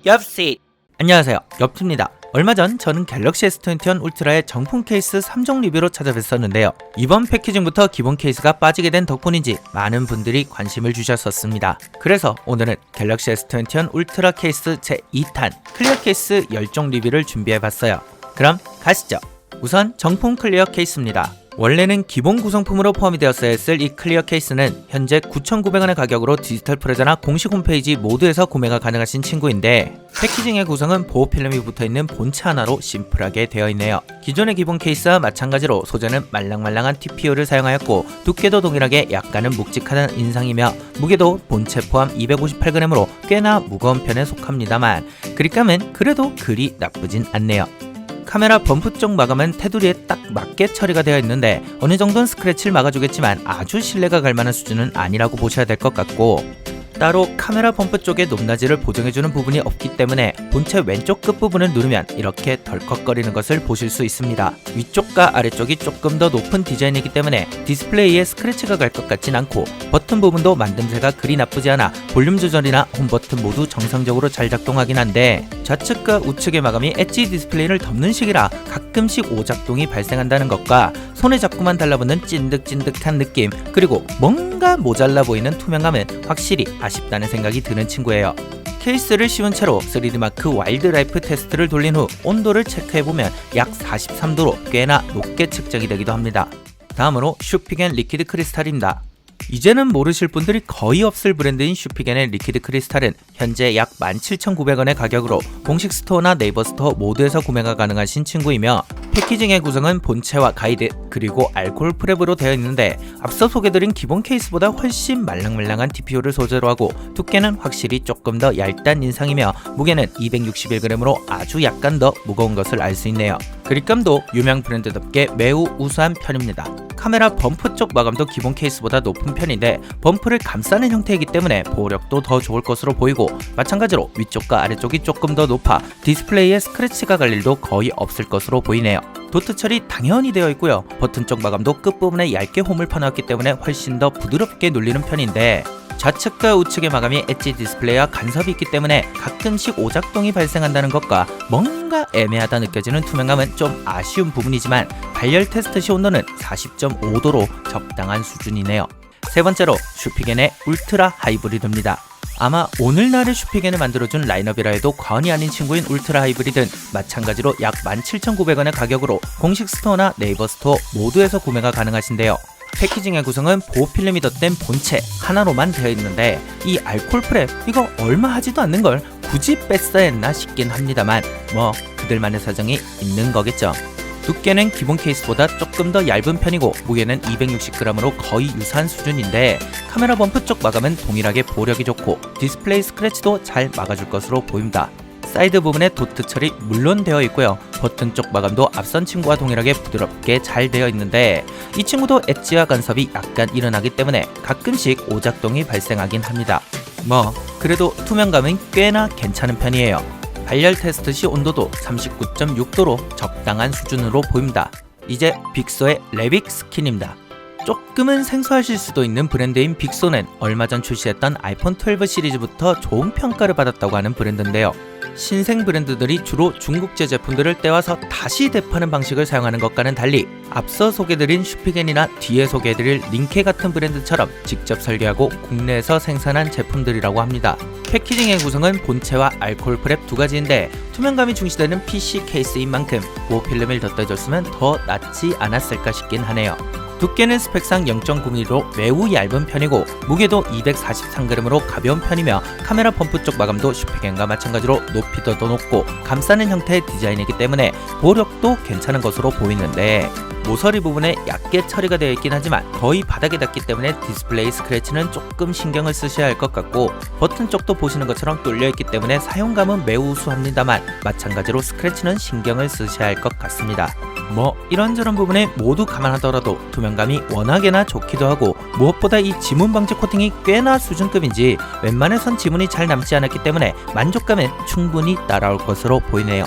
엽시! 안녕하세요, 엽투입니다. 얼마 전 저는 갤럭시 S21 울트라의 정품 케이스 3종 리뷰로 찾아뵀었는데요. 이번 패키징부터 기본 케이스가 빠지게 된 덕분인지 많은 분들이 관심을 주셨었습니다. 그래서 오늘은 갤럭시 S21 울트라 케이스 제2탄 클리어 케이스 10종 리뷰를 준비해봤어요. 그럼 가시죠. 우선 정품 클리어 케이스입니다. 원래는 기본 구성품으로 포함이 되었어야 했을 이 클리어 케이스는 현재 9,900원의 가격으로 디지털 프레자나 공식 홈페이지 모두에서 구매가 가능하신 친구인데, 패키징의 구성은 보호 필름이 붙어있는 본체 하나로 심플하게 되어 있네요. 기존의 기본 케이스와 마찬가지로 소재는 말랑말랑한 TPU를 사용하였고, 두께도 동일하게 약간은 묵직하다는 인상이며 무게도 본체 포함 258g으로 꽤나 무거운 편에 속합니다만, 그립감은 그래도 그리 나쁘진 않네요. 카메라 범프 쪽 마감은 테두리에 딱 맞게 처리가 되어 있는데 어느 정도는 스크래치를 막아주겠지만 아주 신뢰가 갈 만한 수준은 아니라고 보셔야 될 것 같고, 따로 카메라 범프 쪽의 높낮이를 보정해주는 부분이 없기 때문에 본체 왼쪽 끝부분을 누르면 이렇게 덜컥거리는 것을 보실 수 있습니다. 위쪽과 아래쪽이 조금 더 높은 디자인이기 때문에 디스플레이에 스크래치가 갈 것 같진 않고, 버튼 부분도 만듦새가 그리 나쁘지 않아 볼륨 조절이나 홈 버튼 모두 정상적으로 잘 작동하긴 한데, 좌측과 우측의 마감이 엣지 디스플레이를 덮는 식이라 가끔씩 오작동이 발생한다는 것과 손에 자꾸만 달라붙는 찐득찐득한 느낌, 그리고 뭔가 모자라 보이는 투명감은 확실히 아쉽다는 생각이 드는 친구예요. 케이스를 씌운 채로 3D마크 와일드라이프 테스트를 돌린 후 온도를 체크해보면 약 43도로 꽤나 높게 측정이 되기도 합니다. 다음으로 슈피겐 리퀴드 크리스탈입니다. 이제는 모르실 분들이 거의 없을 브랜드인 슈피겐의 리퀴드 크리스탈은 현재 약 17,900원의 가격으로 공식 스토어나 네이버 스토어 모두에서 구매가 가능하신 친구이며, 패키징의 구성은 본체와 가이드 그리고 알코올 프랩으로 되어 있는데, 앞서 소개드린 기본 케이스보다 훨씬 말랑말랑한 TPU를 소재로 하고 두께는 확실히 조금 더 얇단 인상이며 무게는 261g으로 아주 약간 더 무거운 것을 알 수 있네요. 그립감도 유명 브랜드답게 매우 우수한 편입니다. 카메라 범프 쪽 마감도 기본 케이스보다 높은 편인데 범프를 감싸는 형태이기 때문에 보호력도 더 좋을 것으로 보이고, 마찬가지로 위쪽과 아래쪽이 조금 더 높아 디스플레이에 스크래치가 갈 일도 거의 없을 것으로 보이네요. 도트 처리 당연히 되어 있고요. 버튼 쪽 마감도 끝부분에 얇게 홈을 파놓았기 때문에 훨씬 더 부드럽게 눌리는 편인데, 좌측과 우측의 마감이 엣지 디스플레이와 간섭이 있기 때문에 가끔씩 오작동이 발생한다는 것과 뭔가 애매하다 느껴지는 투명감은 좀 아쉬운 부분이지만, 발열 테스트 시 온도는 40.5도로 적당한 수준이네요. 세 번째로 슈피겐의 울트라 하이브리드입니다. 아마 오늘날의 슈피겐을 만들어준 라인업이라 해도 과언이 아닌 친구인 울트라 하이브리드는 마찬가지로 약 17,900원의 가격으로 공식 스토어나 네이버 스토어 모두에서 구매가 가능하신데요. 패키징의 구성은 보호 필름이 덧댄 본체 하나로만 되어 있는데, 이 알콜 프랩 이거 얼마 하지도 않는 걸 굳이 뺐어야 했나 싶긴 합니다만, 뭐 그들만의 사정이 있는 거겠죠. 두께는 기본 케이스보다 조금 더 얇은 편이고 무게는 260g으로 거의 유사한 수준인데, 카메라 범프 쪽 마감은 동일하게 보호력이 좋고 디스플레이 스크래치도 잘 막아줄 것으로 보입니다. 사이드 부분에 도트 처리 물론 되어 있고요. 버튼 쪽 마감도 앞선 친구와 동일하게 부드럽게 잘 되어 있는데, 이 친구도 엣지와 간섭이 약간 일어나기 때문에 가끔씩 오작동이 발생하긴 합니다. 뭐 그래도 투명감은 꽤나 괜찮은 편이에요. 발열 테스트 시 온도도 39.6도로 적당한 수준으로 보입니다. 이제 빅소의 레빅 스킨입니다. 조금은 생소하실 수도 있는 브랜드인 빅소는 얼마 전 출시했던 아이폰 12 시리즈부터 좋은 평가를 받았다고 하는 브랜드인데요. 신생 브랜드들이 주로 중국제 제품들을 떼와서 다시 되파는 방식을 사용하는 것과는 달리, 앞서 소개드린 슈피겐이나 뒤에 소개해드릴 링케 같은 브랜드처럼 직접 설계하고 국내에서 생산한 제품들이라고 합니다. 패키징의 구성은 본체와 알코올 프랩 두 가지인데, 투명감이 중시되는 PC 케이스인 만큼 보호 필름을 덧대줬으면 더 낫지 않았을까 싶긴 하네요. 두께는 스펙상 0.01로 매우 얇은 편이고 무게도 243g으로 가벼운 편이며, 카메라 범프 쪽 마감도 슈피겐과 마찬가지로 높이도 더 높고 감싸는 형태의 디자인이기 때문에 보호력도 괜찮은 것으로 보이는데, 모서리 부분에 얇게 처리가 되어 있긴 하지만 거의 바닥에 닿기 때문에 디스플레이 스크래치는 조금 신경을 쓰셔야 할 것 같고, 버튼 쪽도 보시는 것처럼 뚫려 있기 때문에 사용감은 매우 우수합니다만 마찬가지로 스크래치는 신경을 쓰셔야 할 것 같습니다. 뭐 이런저런 부분에 모두 감안하더라도 투명감이 워낙에나 좋기도 하고, 무엇보다 이 지문 방지 코팅이 꽤나 수준급인지 웬만해선 지문이 잘 남지 않았기 때문에 만족감은 충분히 따라올 것으로 보이네요.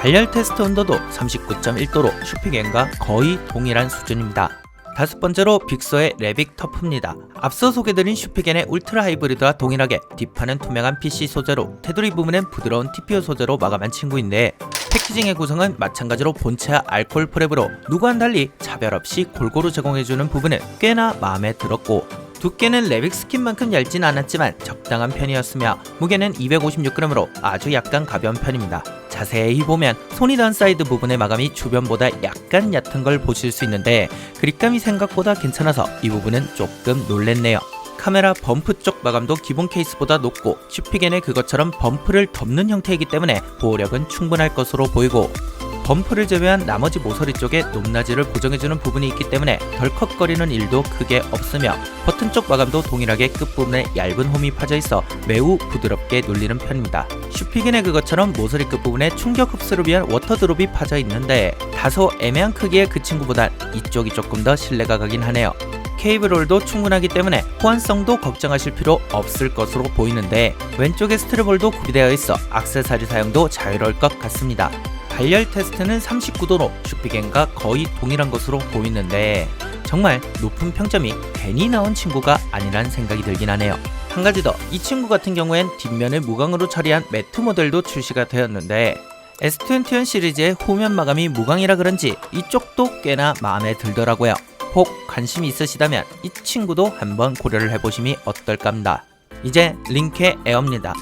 발열 테스트 온도도 39.1도로 슈피겐과 거의 동일한 수준입니다. 5번째로 빅소의 레빅 터프입니다. 앞서 소개드린 슈피겐의 울트라 하이브리드와 동일하게 뒷판은 투명한 PC 소재로 테두리 부분은 부드러운 TPU 소재로 마감한 친구인데 패키징의 구성은 마찬가지로 본체와 알코올 프랩으로 누구와는 달리 차별 없이 골고루 제공해주는 부분은 꽤나 마음에 들었고, 두께는 레빅 스킨만큼 얇진 않았지만 적당한 편이었으며 무게는 256g으로 아주 약간 가벼운 편입니다. 자세히 보면 손이 닿은 사이드 부분의 마감이 주변보다 약간 얕은 걸 보실 수 있는데 그립감이 생각보다 괜찮아서 이 부분은 조금 놀랬네요. 카메라 범프 쪽 마감도 기본 케이스보다 높고 슈피겐의 그것처럼 범프를 덮는 형태이기 때문에 보호력은 충분할 것으로 보이고, 범프를 제외한 나머지 모서리 쪽에 높낮이를 보정해주는 부분이 있기 때문에 덜컥거리는 일도 크게 없으며 버튼 쪽 마감도 동일하게 끝부분에 얇은 홈이 파져 있어 매우 부드럽게 눌리는 편입니다. 슈피겐의 그것처럼 모서리 끝부분에 충격 흡수를 위한 워터 드롭이 파져 있는데 다소 애매한 크기의 그 친구보단 이쪽이 조금 더 신뢰가 가긴 하네요. 케이블홀도 충분하기 때문에 호환성도 걱정하실 필요 없을 것으로 보이는데 왼쪽에 스트랩홀도 구비되어 있어 액세서리 사용도 자유로울 것 같습니다. 발열 테스트는 39도로 슈피겐과 거의 동일한 것으로 보이는데 정말 높은 평점이 괜히 나온 친구가 아니란 생각이 들긴 하네요. 한 가지 더, 이 친구 같은 경우엔 뒷면을 무광으로 처리한 매트 모델도 출시가 되었는데 S21 시리즈의 후면 마감이 무광이라 그런지 이쪽도 꽤나 마음에 들더라고요. 혹 관심이 있으시다면 이 친구도 한번 고려를 해보심이 어떨까 합니다. 이제 링케 에어입니다.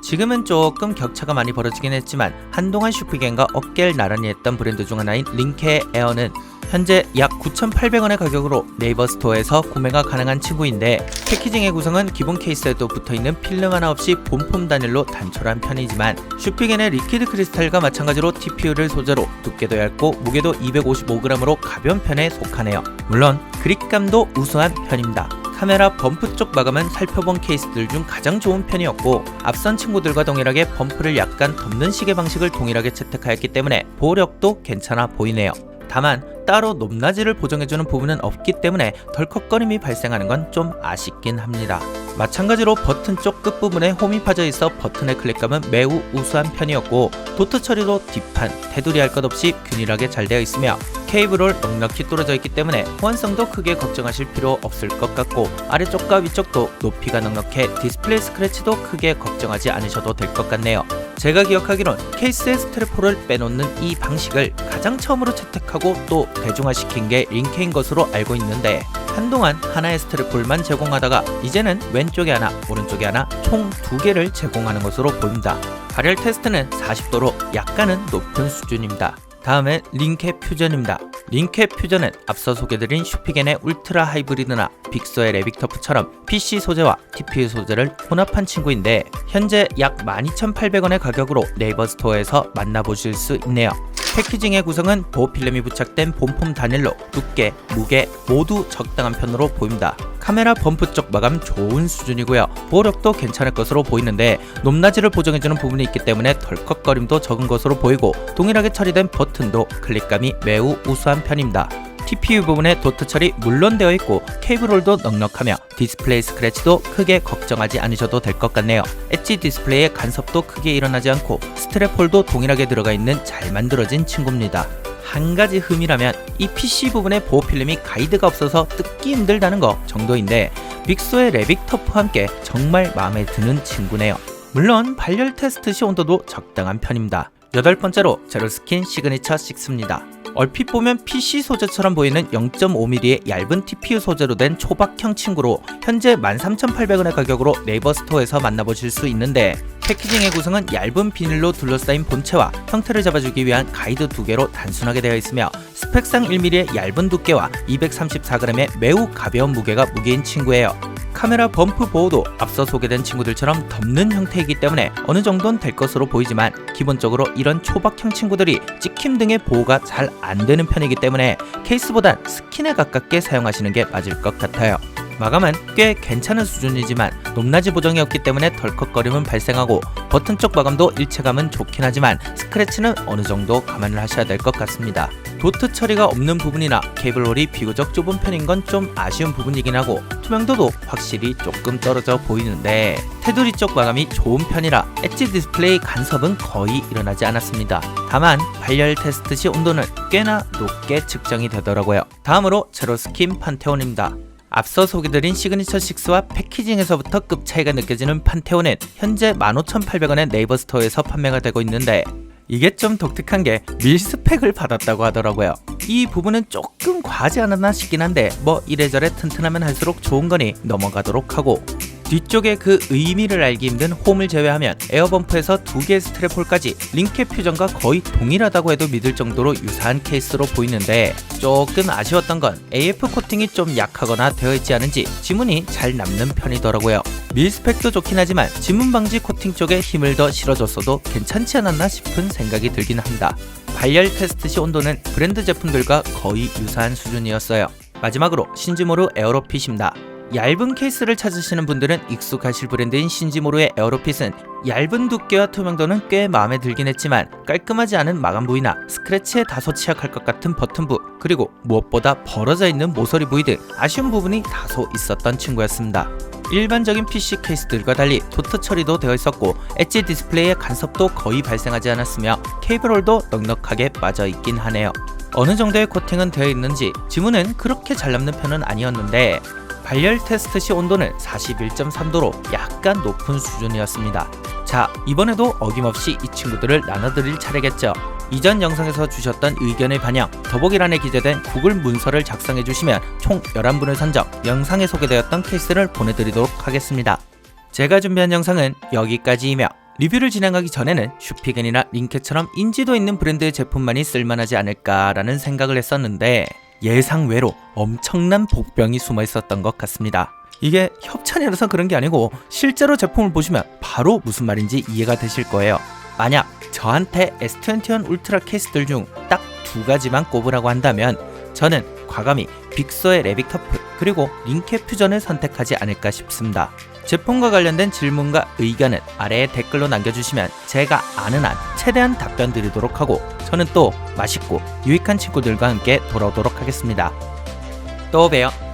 지금은 조금 격차가 많이 벌어지긴 했지만 한동안 슈피겐과 어깨를 나란히 했던 브랜드 중 하나인 링케 에어는 현재 약 9,800원의 가격으로 네이버 스토어에서 구매가 가능한 친구인데 패키징의 구성은 기본 케이스에도 붙어있는 필름 하나 없이 본품 단일로 단촐한 편이지만 슈피겐의 리퀴드 크리스탈과 마찬가지로 TPU를 소재로 두께도 얇고 무게도 255g으로 가벼운 편에 속하네요. 물론 그립감도 우수한 편입니다. 카메라 범프 쪽 마감은 살펴본 케이스들 중 가장 좋은 편이었고 앞선 친구들과 동일하게 범프를 약간 덮는 식의 방식을 동일하게 채택하였기 때문에 보호력도 괜찮아 보이네요. 다만 따로 높낮이를 보정해주는 부분은 없기 때문에 덜컥거림이 발생하는 건 좀 아쉽긴 합니다. 마찬가지로 버튼 쪽 끝부분에 홈이 파져 있어 버튼의 클릭감은 매우 우수한 편이었고 도트 처리도 뒷판, 테두리 할 것 없이 균일하게 잘 되어 있으며 케이블홀 넉넉히 뚫어져 있기 때문에 호환성도 크게 걱정하실 필요 없을 것 같고 아래쪽과 위쪽도 높이가 넉넉해 디스플레이 스크래치도 크게 걱정하지 않으셔도 될 것 같네요. 제가 기억하기론 케이스에 스트랩홀을 빼놓는 이 방식을 가장 처음으로 채택하고 또 대중화시킨 게 링케인 것으로 알고 있는데 한동안 하나의 스트랩홀만 제공하다가 이제는 왼쪽에 하나, 오른쪽에 하나 총 2개를 제공하는 것으로 보입니다. 발열 테스트는 40도로 약간은 높은 수준입니다. 다음은 링케 퓨전입니다. 링케 퓨전은 앞서 소개드린 슈피겐의 울트라 하이브리드나 빅소의 레빅 터프처럼 PC 소재와 TPU 소재를 혼합한 친구인데 현재 약 12,800원의 가격으로 네이버 스토어에서 만나보실 수 있네요. 패키징의 구성은 보호필름이 부착된 본품 단일로 두께, 무게 모두 적당한 편으로 보입니다. 카메라 범프 쪽 마감 좋은 수준이고요. 보호력도 괜찮을 것으로 보이는데 높낮이를 보정해주는 부분이 있기 때문에 덜컥거림도 적은 것으로 보이고 동일하게 처리된 버튼도 클릭감이 매우 우수한 편입니다. TPU 부분에 도트 처리 물론 되어 있고 케이블홀도 넉넉하며 디스플레이 스크래치도 크게 걱정하지 않으셔도 될 것 같네요. 엣지 디스플레이의 간섭도 크게 일어나지 않고 스트랩홀도 동일하게 들어가 있는 잘 만들어진 친구입니다. 한 가지 흠이라면 이 PC 부분에 보호필름이 가이드가 없어서 뜯기 힘들다는 거 정도인데 빅소의 레빅 터프와 함께 정말 마음에 드는 친구네요. 물론 발열 테스트 시 온도도 적당한 편입니다. 8번째로 제로스킨 시그니처 6입니다. 얼핏 보면 PC 소재처럼 보이는 0.5mm의 얇은 TPU 소재로 된 초박형 친구로 현재 13,800원의 가격으로 네이버 스토어에서 만나보실 수 있는데 패키징의 구성은 얇은 비닐로 둘러싸인 본체와 형태를 잡아주기 위한 가이드 2개로 단순하게 되어 있으며 스펙상 1mm의 얇은 두께와 234g의 매우 가벼운 무게가 무게인 친구예요. 카메라 범프 보호도 앞서 소개된 친구들처럼 덮는 형태이기 때문에 어느 정도는 될 것으로 보이지만 기본적으로 이런 초박형 친구들이 찍힘 등의 보호가 잘 안 되는 편이기 때문에 케이스보단 스킨에 가깝게 사용하시는 게 맞을 것 같아요. 마감은 꽤 괜찮은 수준이지만 높낮이 보정이 없기 때문에 덜컥거림은 발생하고 버튼 쪽 마감도 일체감은 좋긴 하지만 스크래치는 어느 정도 감안을 하셔야 될 것 같습니다. 도트 처리가 없는 부분이나 케이블홀이 비교적 좁은 편인 건 좀 아쉬운 부분이긴 하고 투명도도 확실히 조금 떨어져 보이는데 테두리 쪽 마감이 좋은 편이라 엣지 디스플레이 간섭은 거의 일어나지 않았습니다. 다만 발열 테스트 시 온도는 꽤나 높게 측정이 되더라고요. 다음으로 제로스킨 판테온입니다. 앞서 소개드린 시그니처 6와 패키징에서부터 급 차이가 느껴지는 판테온은 현재 15,800원의 네이버 스토어에서 판매가 되고 있는데 이게 좀 독특한 게 밀스펙을 받았다고 하더라고요. 이 부분은 조금 과하지 않았나 싶긴 한데 뭐 이래저래 튼튼하면 할수록 좋은 거니 넘어가도록 하고, 뒤쪽에 그 의미를 알기 힘든 홈을 제외하면 에어범프에서 두 개의 스트랩홀까지 링캡 퓨전과 거의 동일하다고 해도 믿을 정도로 유사한 케이스로 보이는데 조금 아쉬웠던 건 AF 코팅이 좀 약하거나 되어 있지 않은지 지문이 잘 남는 편이더라고요. 밀스펙도 좋긴 하지만 지문 방지 코팅 쪽에 힘을 더 실어줬어도 괜찮지 않았나 싶은 생각이 들긴 합니다. 발열 테스트 시 온도는 브랜드 제품들과 거의 유사한 수준이었어요. 마지막으로 신지모루 에어로핏입니다. 얇은 케이스를 찾으시는 분들은 익숙하실 브랜드인 신지모루의 에어로핏은 얇은 두께와 투명도는 꽤 마음에 들긴 했지만 깔끔하지 않은 마감 부위나 스크래치에 다소 취약할 것 같은 버튼부, 그리고 무엇보다 벌어져 있는 모서리 부위 등 아쉬운 부분이 다소 있었던 친구였습니다. 일반적인 PC 케이스들과 달리 도트 처리도 되어 있었고 엣지 디스플레이의 간섭도 거의 발생하지 않았으며 케이블홀도 넉넉하게 빠져 있긴 하네요. 어느 정도의 코팅은 되어 있는지 지문은 그렇게 잘 남는 편은 아니었는데 발열 테스트 시 온도는 41.3도로 약간 높은 수준이었습니다. 자, 이번에도 어김없이 이 친구들을 나눠드릴 차례겠죠. 이전 영상에서 주셨던 의견의 반영, 더보기란에 기재된 구글 문서를 작성해주시면 총 11분을 선정, 영상에 소개되었던 케이스를 보내드리도록 하겠습니다. 제가 준비한 영상은 여기까지이며 리뷰를 진행하기 전에는 슈피겐이나 링켓처럼 인지도 있는 브랜드의 제품만이 쓸만하지 않을까라는 생각을 했었는데 예상외로 엄청난 복병이 숨어 있었던 것 같습니다. 이게 협찬이라서 그런 게 아니고 실제로 제품을 보시면 바로 무슨 말인지 이해가 되실 거예요. 만약 저한테 S21 울트라 케이스들 중 딱 두 가지만 꼽으라고 한다면 저는 과감히 빅서의 레빅 터프 그리고 링캡 퓨전을 선택하지 않을까 싶습니다. 제품과 관련된 질문과 의견은 아래에 댓글로 남겨주시면 제가 아는 한 최대한 답변 드리도록 하고 저는 또 맛있고 유익한 친구들과 함께 돌아오도록 하겠습니다. 또 봬요.